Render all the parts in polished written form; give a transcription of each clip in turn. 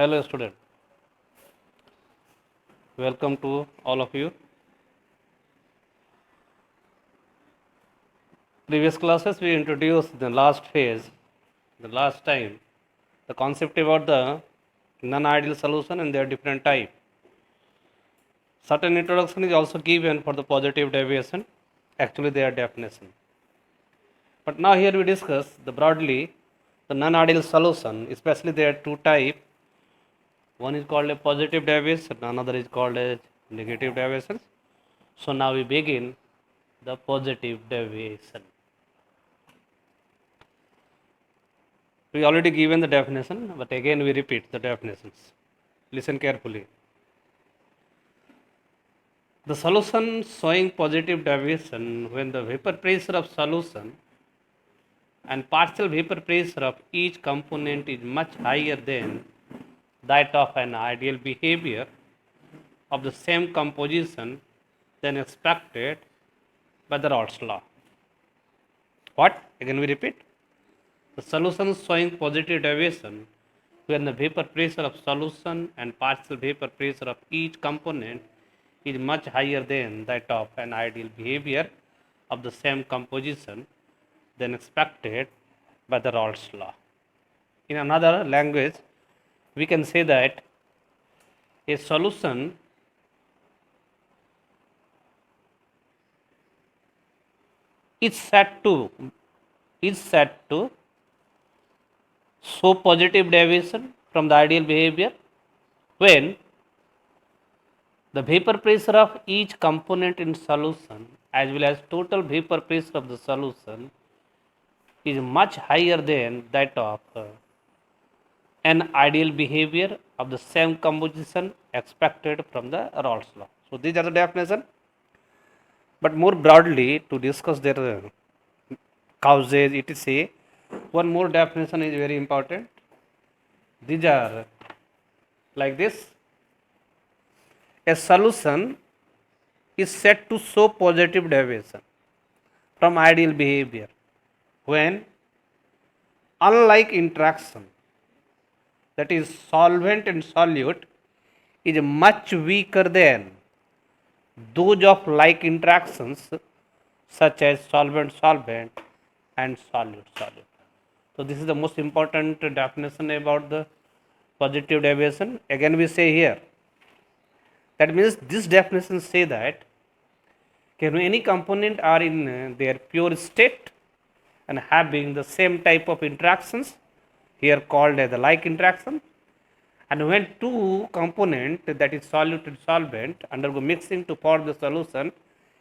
Hello student, welcome to all of you. Previous classes we introduced the last phase, the last time, the concept about the non-ideal solution and their different type. Certain introduction is also given for the positive deviation, actually their definition. But now here we discuss the broadly the non-ideal solution, especially there are two type. One is called a positive deviation, another is called a negative deviation. So now we begin the positive deviation. We already given the definition, but again we repeat the definitions. Listen carefully. The solution showing positive deviation when the vapor pressure of solution and partial vapor pressure of each component is much higher than that of an ideal behavior of the same composition than expected by the Raoult's law. What? Again we repeat. The solution showing positive deviation when the vapor pressure of solution and partial vapor pressure of each component is much higher than that of an ideal behavior of the same composition than expected by the Raoult's law. In another language, we can say that a solution is set to show positive deviation from the ideal behavior when the vapor pressure of each component in solution as well as total vapor pressure of the solution is much higher than that of an ideal behavior of the same composition expected from the Raoult's law. So these are the definition. But more broadly, to discuss their causes, etc., one more definition is very important. These are like this. A solution is said to show positive deviation from ideal behavior when, unlike interaction, that is solvent and solute, is much weaker than those of like interactions such as solvent-solvent and solute-solute. So this is the most important definition about the positive deviation. Again we say here, that means this definition say that any component are in their pure state and having the same type of interactions, here called as the like interaction, and when two component, that is solute and solvent, undergo mixing to form the solution,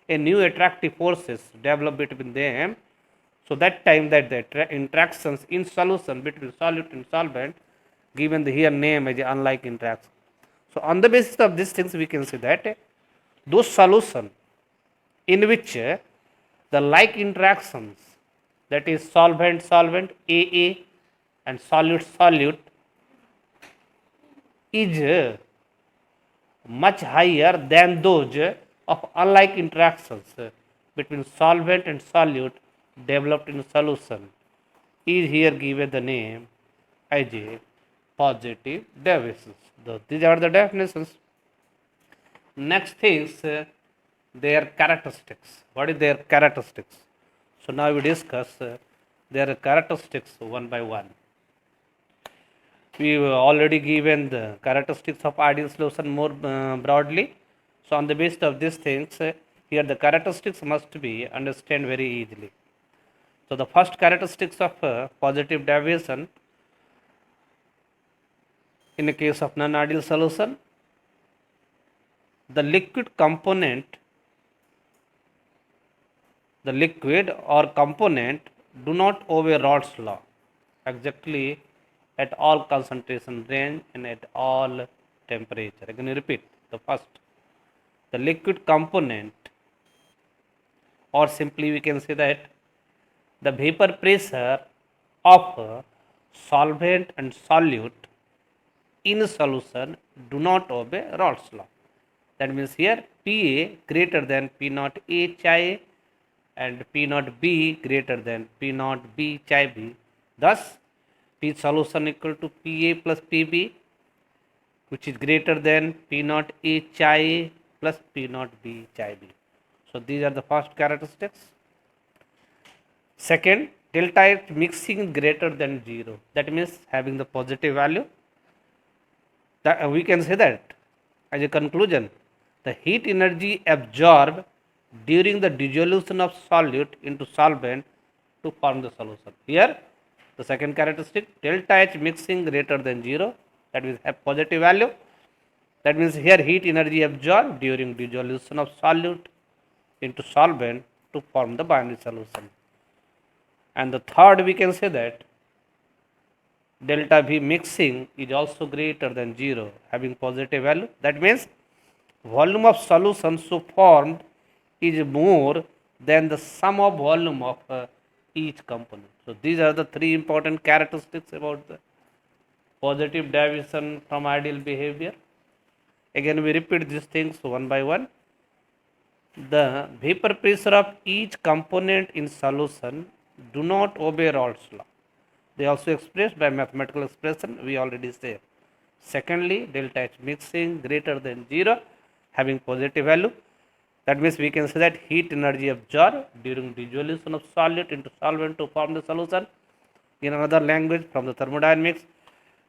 a new attractive forces develop between them. So that time that the interactions in solution between solute and solvent given the here name as unlike interaction. So on the basis of these things we can say that those solution in which the like interactions, that is solvent solvent AA and solute solute, is much higher than those of unlike interactions between solvent and solute developed in solution, is here given the name as a positive deviations. These are the definitions. Next things, their characteristics. What is their characteristics? So now we discuss their characteristics one by one. We already given the characteristics of ideal solution more broadly. So on the basis of these things, here the characteristics must be understood very easily. So the first characteristics of positive deviation in the case of non-ideal solution, the liquid component, the liquid or component do not obey Raoult's law exactly at all concentration range and at all temperature. I can repeat the first. The liquid component, or simply we can say that the vapor pressure of solvent and solute in solution do not obey Raoult's law. That means here Pa greater than P naught A chai and P naught B greater than P naught B chai B. Thus, P solution equal to Pa plus Pb which is greater than P naught A chai A plus P naught B chai B. So these are the first characteristics. Second, delta H mixing greater than 0. That means having the positive value. That we can say that as a conclusion, the heat energy absorbed during the dissolution of solute into solvent to form the solution. Here, the second characteristic, delta H mixing greater than 0, that means have positive value. That means here heat energy absorbed during dissolution of solute into solvent to form the binary solution. And the third, we can say that delta V mixing is also greater than 0, having positive value. That means volume of solution so formed is more than the sum of volume of each component. So these are the three important characteristics about the positive deviation from ideal behavior. Again, we repeat these things one by one. The vapor pressure of each component in solution do not obey Raoult's law. They also expressed by mathematical expression, we already say. Secondly, delta H mixing greater than 0, having positive value. That means we can say that heat energy absorbed during dissolution of solute into solvent to form the solution. In another language, from the thermodynamics,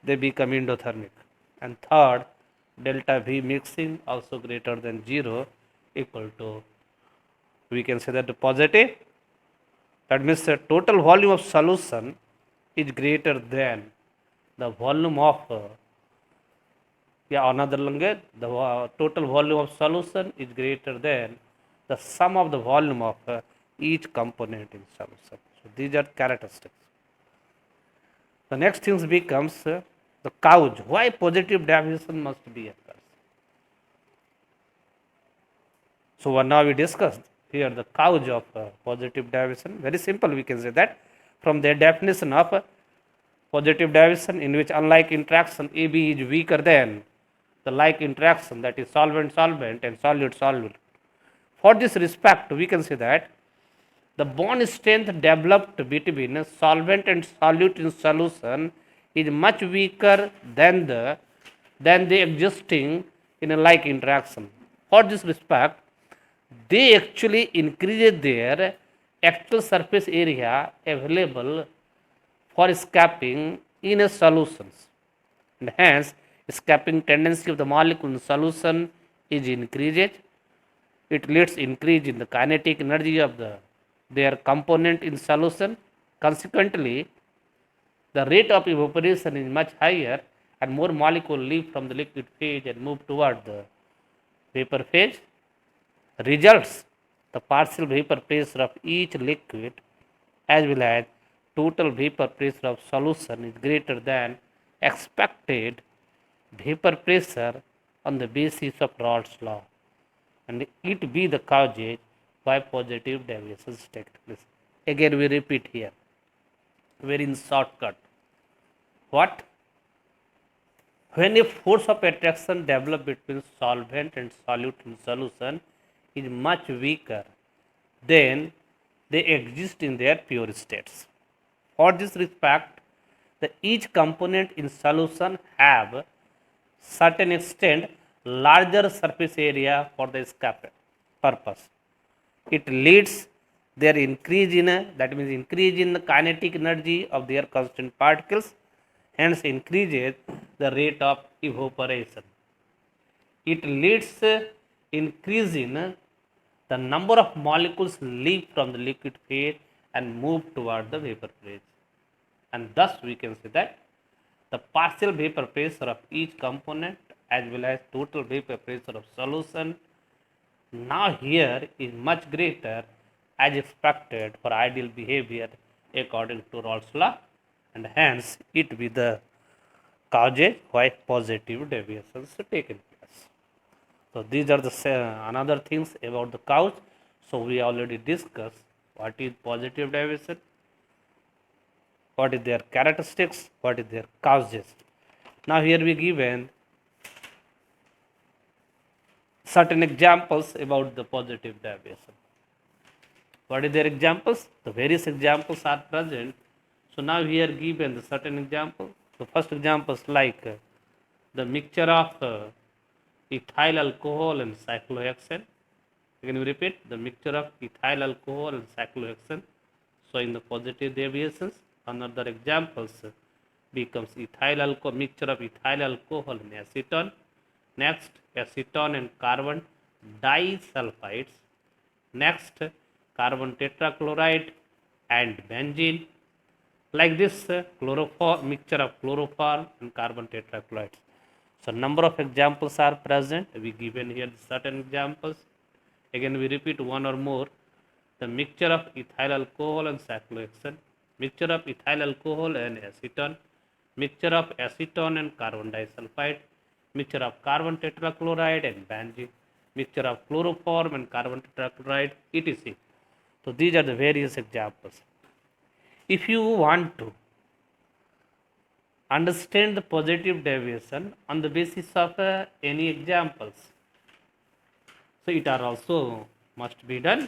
they become endothermic. And third, delta V mixing also greater than 0 equal to, we can say that the positive. That means the total volume of solution is greater than the volume of another language, the total volume of solution is greater than the sum of the volume of each component in solution. So these are characteristics. The next things becomes the cause. Why positive deviation must be occurs? So now we discussed here the cause of positive deviation. Very simple, we can say that from the definition of positive deviation, in which unlike interaction AB is weaker than the like interaction, that is solvent-solvent and solute-solute. For this respect, we can say that the bond strength developed between solvent and solute in solution is much weaker than the existing in a like interaction. For this respect, they actually increase their actual surface area available for escaping in a solutions, and hence escaping tendency of the molecule in solution is increased. It leads increase in the kinetic energy of their component in solution. Consequently, the rate of evaporation is much higher and more molecules leave from the liquid phase and move toward the vapor phase. Results, the partial vapor pressure of each liquid as well as total vapor pressure of solution is greater than expected vapor pressure on the basis of Raoult's law, and it be the causes why positive deviations take place. Again, we repeat here, very in shortcut. What? When a force of attraction develops between solvent and solute in solution is much weaker than they exist in their pure states. For this respect, each component in solution have certain extent larger surface area for the escape purpose. It leads their increase in that means increase in the kinetic energy of their constant particles, hence increases the rate of evaporation. It leads increase in the number of molecules leave from the liquid phase and move toward the vapor phase, and thus we can say that the partial vapor pressure of each component as well as total vapor pressure of solution now here is much greater as expected for ideal behavior according to Raoult's law, and hence it be the causes why positive deviations taken place. So these are the another things about the cause. So we already discussed what is positive deviation, what is their characteristics, what is their causes. Now here we given certain examples about the positive deviation. What are their examples? The various examples are present. So now here given the certain example. The first examples like the mixture of ethyl alcohol and cyclohexane. Again we repeat, the mixture of ethyl alcohol and cyclohexane showing the positive deviations. Another examples becomes ethyl alcohol, mixture of ethyl alcohol and acetone. Next, acetone and carbon disulfides. Next, carbon tetrachloride and benzene. Like this, mixture of chloroform and carbon tetrachlorides. So number of examples are present. We given here certain examples. Again we repeat one or more. The mixture of ethyl alcohol and cyclohexane, mixture of ethyl alcohol and acetone, mixture of acetone and carbon disulfide, mixture of carbon tetrachloride and benzene, mixture of chloroform and carbon tetrachloride, etc. So these are the various examples. If you want to understand the positive deviation on the basis of any examples, so it are also must be done.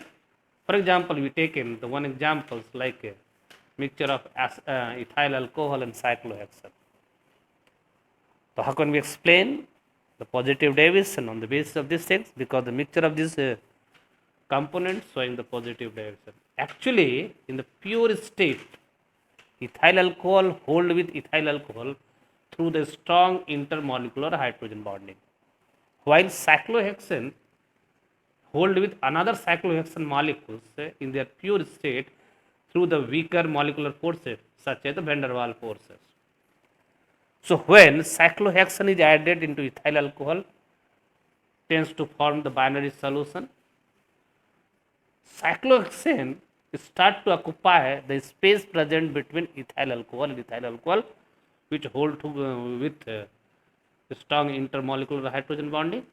For example, we take in the one examples like a mixture of ethyl alcohol and cyclohexane. So how can we explain the positive deviation on the basis of these things? Because the mixture of these components showing the positive deviation. Actually, in the pure state, ethyl alcohol hold with ethyl alcohol through the strong intermolecular hydrogen bonding, while cyclohexane hold with another cyclohexane molecules in their pure state through the weaker molecular forces such as the van der Waals forces. So when cyclohexane is added into ethyl alcohol, tends to form the binary solution. Cyclohexane start to occupy the space present between ethyl alcohol and ethyl alcohol, which hold to, with strong intermolecular hydrogen bonding.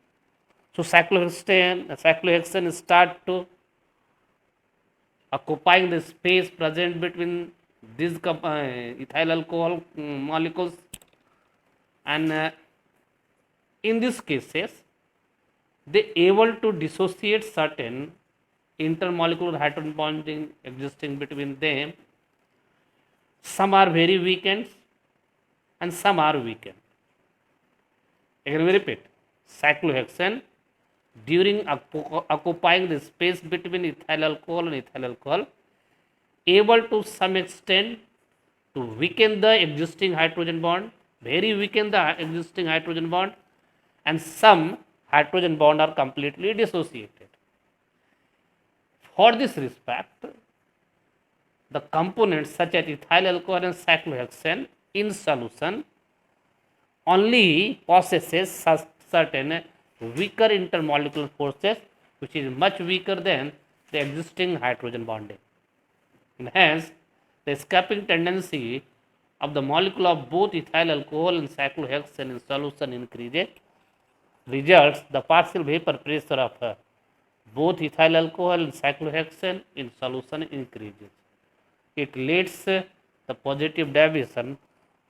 So cyclohexane start to occupying the space present between these ethyl alcohol molecules, and in these cases they able to dissociate certain intermolecular hydrogen bonding existing between them. Some are very weakened and some are weakened. Again we repeat, cyclohexane during occupying the space between ethyl alcohol and ethyl alcohol able to some extent to weaken the existing hydrogen bond, very weaken the existing hydrogen bond, and some hydrogen bond are completely dissociated. For this respect, the components such as ethyl alcohol and cyclohexane in solution only possesses certain weaker intermolecular forces, which is much weaker than the existing hydrogen bonding. And hence, the escaping tendency of the molecule of both ethyl alcohol and cyclohexane in solution increases. Results, the partial vapor pressure of both ethyl alcohol and cyclohexane in solution increases. It leads the positive deviation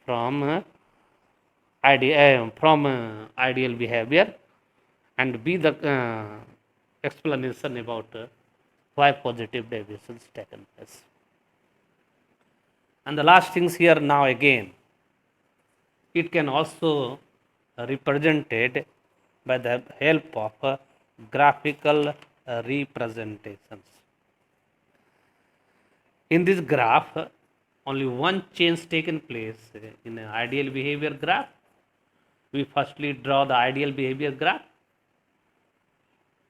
from ideal behavior, and be the explanation about why positive deviations taken place. And the last things here now again, it can also represented by the help of graphical representations. In this graph, only one change taken place in an ideal behavior graph. We firstly draw the ideal behavior graph,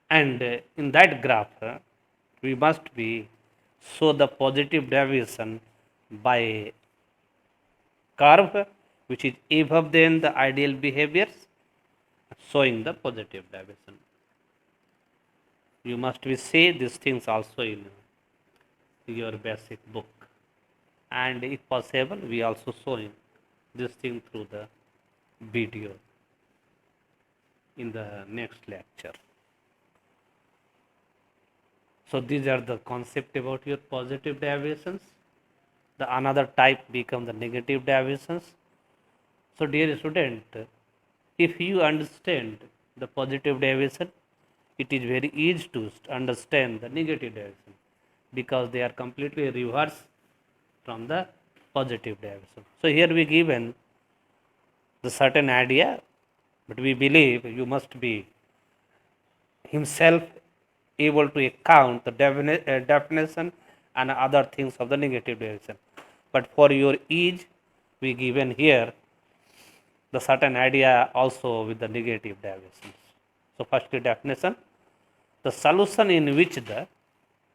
and in that graph we must be show the positive deviation by curve which is above than the ideal behaviors, showing the positive deviation. You must be say these things also in your basic book, and if possible we also showing this thing through the video in the next lecture. So these are the concept about your positive deviations. The another type become the negative deviations. So dear student, if you understand the positive deviation, it is very easy to understand the negative deviation, because they are completely reverse from the positive deviation. So here we given the certain idea But we believe you must be himself able to account the definition and other things of the negative derivation. But for your ease, we given here the certain idea also with the negative derivations. So firstly definition, the solution in which the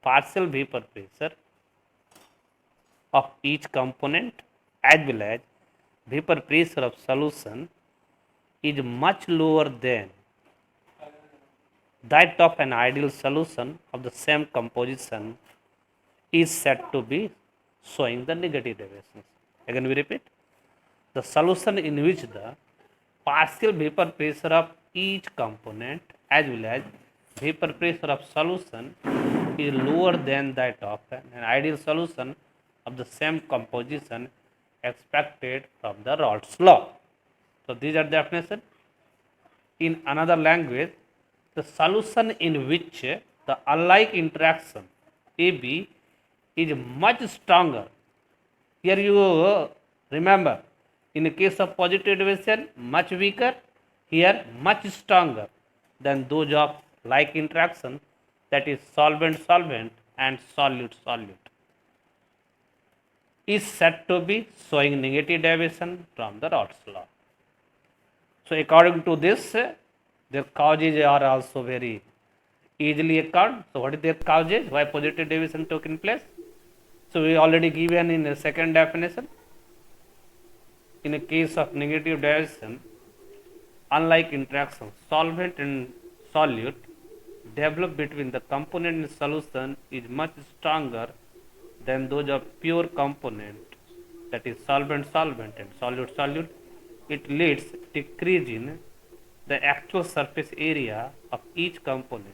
partial vapor pressure of each component as well as vapor pressure of solution is much lower than that of an ideal solution of the same composition is said to be showing the negative derivations. Again we repeat, the solution in which the partial vapor pressure of each component as well as vapor pressure of solution is lower than that of an ideal solution of the same composition expected from the Raoult's law. So these are the definition. In another language, the solution in which the alike interaction AB is much stronger. Here you remember, in the case of positive derivation, much weaker, here much stronger than those of like interaction, that is solvent-solvent and solute-solute, is said to be showing negative derivation from the Raoult's law. So according to this, their causes are also very easily account. So what is their causes? Why positive derivation taking place? So we already given in the second definition. In a case of negative derivation, unlike interaction, solvent and solute developed between the component and solution is much stronger than those of pure component, that is solvent-solvent and solute-solute. It leads decrease in the actual surface area of each component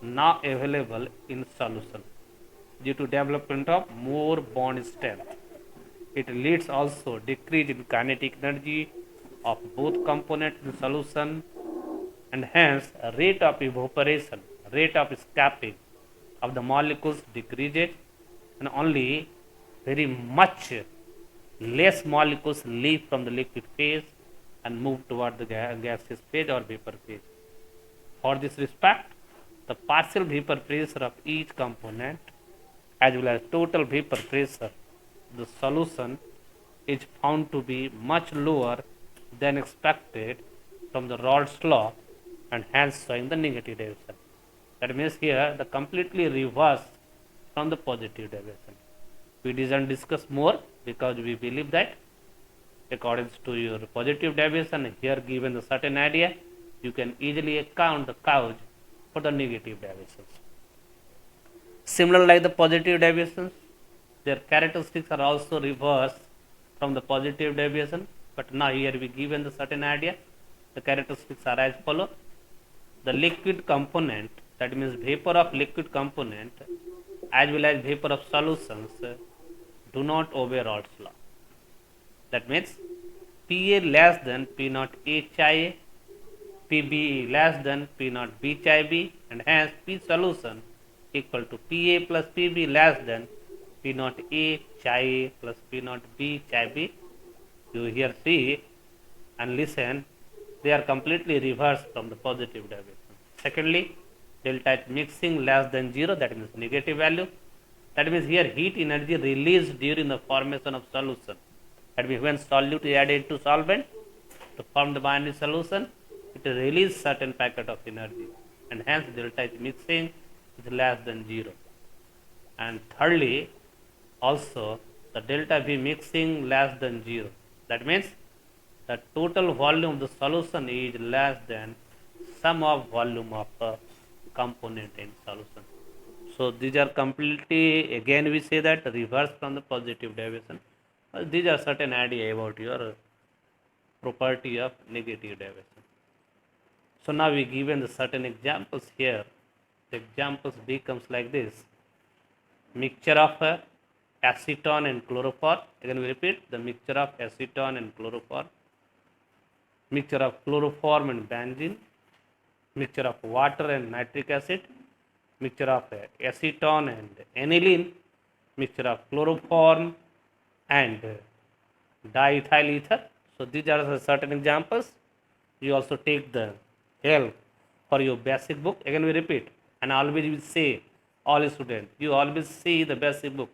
now available in solution due to development of more bond strength. It leads also decrease in kinetic energy of both components in solution, and hence rate of evaporation, rate of escaping of the molecules decreases, and only very much less molecules leave from the liquid phase and move toward the gaseous phase or vapor phase. For this respect, the partial vapor pressure of each component as well as total vapor pressure of the solution is found to be much lower than expected from the Raoult's law, and hence showing the negative derivation. That means here the completely reverse from the positive derivation. We didn't discuss more because we believe that according to your positive derivation, here given the certain idea, you can easily account the cause for the negative derivations. Similar like the positive derivations, their characteristics are also reversed from the positive derivation, but now here we given the certain idea. The characteristics are as follow. The liquid component, that means vapor of liquid component as well as vapor of solutions do not obey Raoult's law. That means Pa less than P naught A chai A, Pb less than P naught B chai B, and hence P solution equal to Pa plus Pb less than P naught A chai A plus P naught B chai B. You here see and listen, they are completely reversed from the positive derivation. Secondly, delta H mixing less than 0, that means negative value. That means here heat energy released during the formation of solution. That means when solute is added to solvent to form the binary solution, it releases certain packet of energy, and hence delta H mixing is less than 0. And thirdly, also the delta V mixing less than 0. That means the total volume of the solution is less than sum of volume of a component in solution. So these are completely, again we say that reverse from the positive derivation. These are certain idea about your property of negative derivation. So now we given the certain examples here. The examples becomes like this. Mixture of acetone and chloroform. Again we repeat, the mixture of acetone and chloroform. Mixture of chloroform and benzene. Mixture of water and nitric acid. Mixture of acetone and aniline. Mixture of chloroform and diethyl ether. So these are the certain examples. you also take the help for your basic book. Again we repeat, and always we say, all students, you always see the basic book,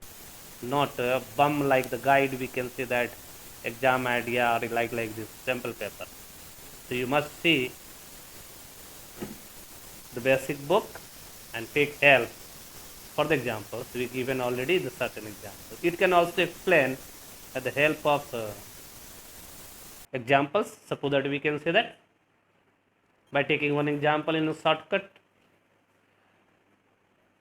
not bum like the guide. We can say that exam idea or like this sample paper. So you must see the basic book and take help for the examples. We given already the certain examples. It can also explain at the help of examples. Suppose that we can say that by taking one example in a shortcut,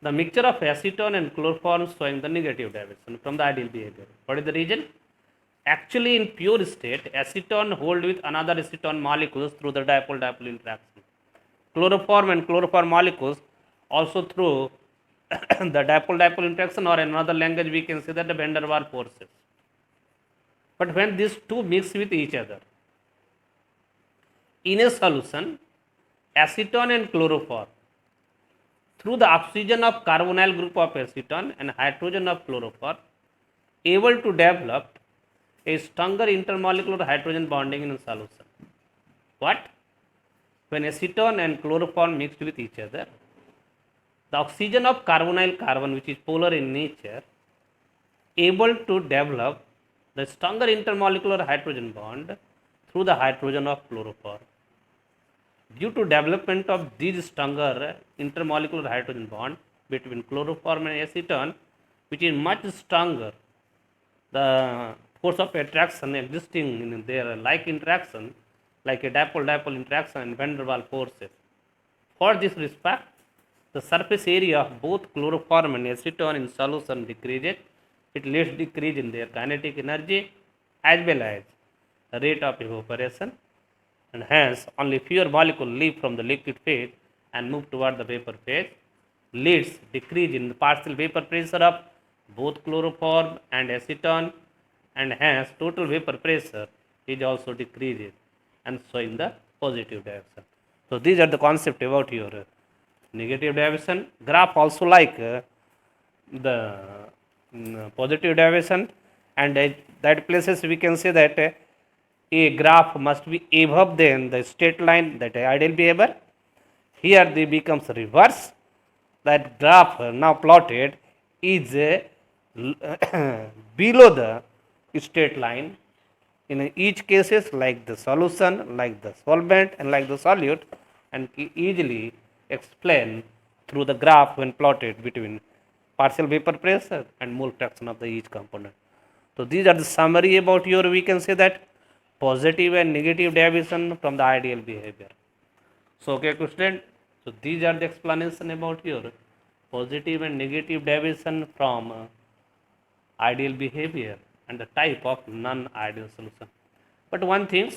the mixture of acetone and chloroform showing the negative deviation from the ideal behavior. What is the reason? Actually, in pure state, acetone hold with another acetone molecules through the dipole-dipole interaction. Chloroform and chloroform molecules also through the dipole-dipole interaction, or in another language we can say that the van der Waals forces. But when these two mix with each other in a solution, acetone and chloroform through the oxygen of carbonyl group of acetone and hydrogen of chloroform able to develop a stronger intermolecular hydrogen bonding in a solution. What? When acetone and chloroform mixed with each other, the oxygen of carbonyl carbon, which is polar in nature, able to develop the stronger intermolecular hydrogen bond through the hydrogen of chloroform. Due to development of these stronger intermolecular hydrogen bond between chloroform and acetone, which is much stronger, the force of attraction existing in their like interaction, like a dipole-dipole interaction and van der Waals forces. For this respect, the surface area of both chloroform and acetone in solution decreases. It leads decrease in their kinetic energy as well as the rate of evaporation, and hence only fewer molecules leave from the liquid phase and move toward the vapor phase, leads decrease in the partial vapor pressure of both chloroform and acetone, and hence total vapor pressure is also decreases and showing the positive direction. So these are the concept about your negative deviation. Graph also like the positive deviation, and at that places we can say that a graph must be above than the straight line, that ideal behavior. Here they becomes reverse. That graph now plotted is below the straight line in each cases, like the solution, like the solvent, and like the solute, and easily explain through the graph when plotted between partial vapor pressure and mole fraction of the each component. So these are the summary about your, we can say that, positive and negative deviation from the ideal behavior. So okay student, so these are the explanation about your positive and negative deviation from ideal behavior and the type of non-ideal solution. But one thing,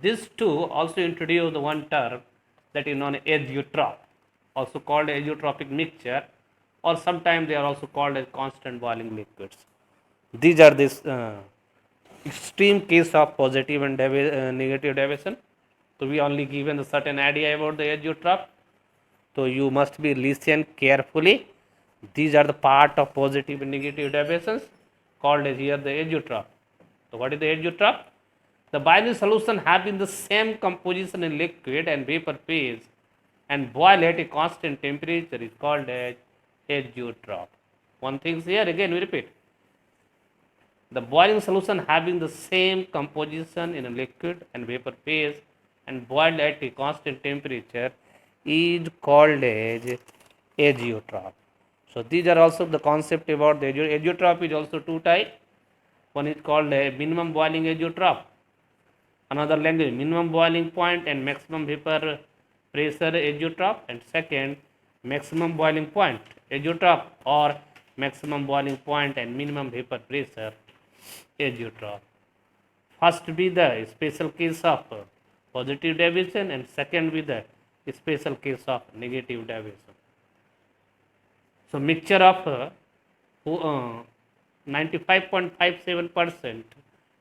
these two also introduce the one term that is known as azeotrope, also called azeotropic mixture, or sometimes they are also called as constant boiling liquids. These are this extreme case of positive and negative deviation. So we only given a certain idea about the azeotrope. So you must be listen carefully. These are the part of positive and negative deviations called as here the azeotrope. So what is the azeotrope? The binary solution having the same composition in liquid and vapor phase and boil at a constant temperature is called as azeotrope. One thing here again we repeat. The boiling solution having the same composition in a liquid and vapor phase and boiled at a constant temperature is called as azeotrope. So these are also the concept about the azeotrope is also two types. One is called a minimum boiling azeotrope. Another language, minimum boiling point and maximum vapor pressure azeotrope, and second, maximum boiling point azeotrope or maximum boiling point and minimum vapor pressure azeotrope. First be the special case of positive deviation, and second be the special case of negative deviation. So mixture of 95.57%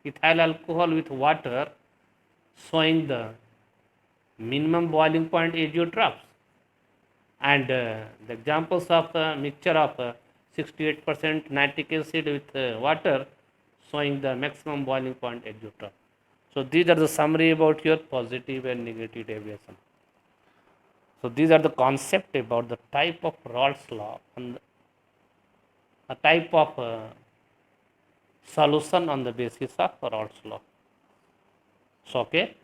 ethyl alcohol with water showing the minimum boiling point azeotropes, and the examples of mixture of 68% nitric acid with water showing the maximum boiling point azeotrope. So these are the summary about your positive and negative deviation. So these are the concept about the type of Raoult's law and a type of solution on the basis of Raoult's law. So okay,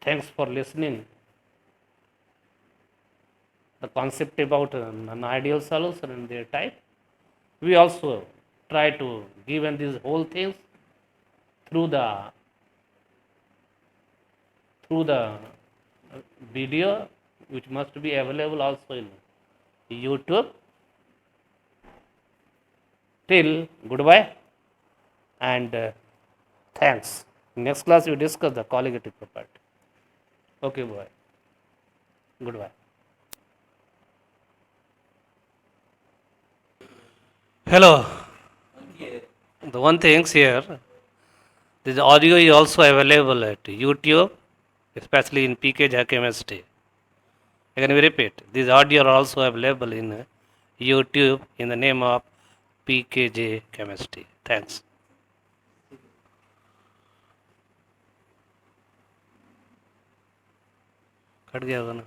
thanks for listening. The concept about an ideal solution and their type. We also try to given these whole things through the video, which must be available also in YouTube. Till goodbye and thanks. Next class we discuss the colligative property. Okay, boy. Goodbye. Hello. The one things here, this audio is also available at YouTube, especially in PK Chemistry. Again, we repeat, these audio are also available in YouTube in the name of PKJ Chemistry. Thanks. Cut गया होगा ना